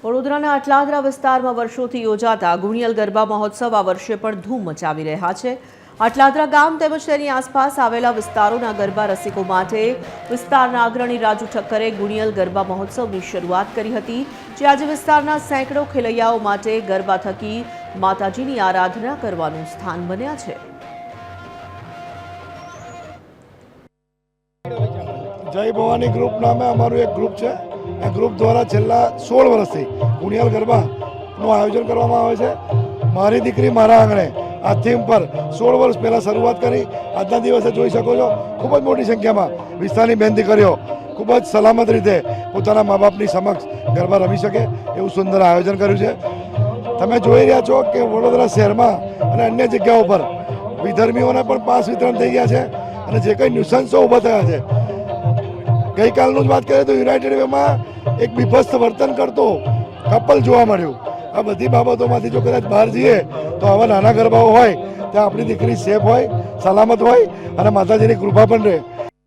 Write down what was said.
વડોદરાના અટલાદરા વિસ્તારમાં વર્ષોથી યોજાતા ગુણિયલ ગરબા મહોત્સવ આ વર્ષે પણ ધૂમ મચાવી રહ્યા છે। અટલાદરા ગામ તેમજ તેની આસપાસ આવેલા વિસ્તારોના ગરબા રસિકો માટે વિસ્તારના અગ્રણી રાજુ ઠક્કરે ગુણિયલ ગરબા મહોત્સવની શરૂઆત કરી હતી, જે આજે વિસ્તારના સેંકડો ખેલૈયાઓ માટે ગરબા થકી માતાજીની આરાધના કરવાનું સ્થાન બન્યા છે। जय भवानी ग्रुप नामे अमरु एक ग्रुप है। आ ग्रुप द्वारा छेल्ला 16 वर्षथी गुणियल गरबाનું आयोजन કરવામાં આવે છે। મારી દીકરી મારા આંગણે આ થીમ પર 16 વર્ષ પહેલા શરૂઆત કરી। આજના દિવસે જોઈ શકો છો ખૂબ જ મોટી સંખ્યામાં વિસ્તારની બેન દીકરીઓ ખૂબ જ સલામત રીતે પોતાના મા બાપની સમક્ષ ગરબા રમી શકે એવું સુંદર આયોજન કર્યું છે। તમે જોઈ રહ્યા છો કે વડોદરા શહેરમાં અને અન્ય જગ્યાઓ પર વિધર્મીઓને પણ પાસ વિતરણ થઈ ગયા છે અને જે કંઈ ન્યુસન્સો ઊભા થયા છે, ગઈકાલનું જ વાત કરીએ તો યુનાઇટેડ વેમાં એક બીભત્સ વર્તન કરતો કપલ જોવા મળ્યું। આ બધી બાબતોમાંથી જો કદાચ બહાર જઈએ તો આવા નાના ગરબાઓ હોય ત્યાં આપણી દીકરી સેફ હોય, સલામત હોય અને માતાજીની કૃપા પણ રહે।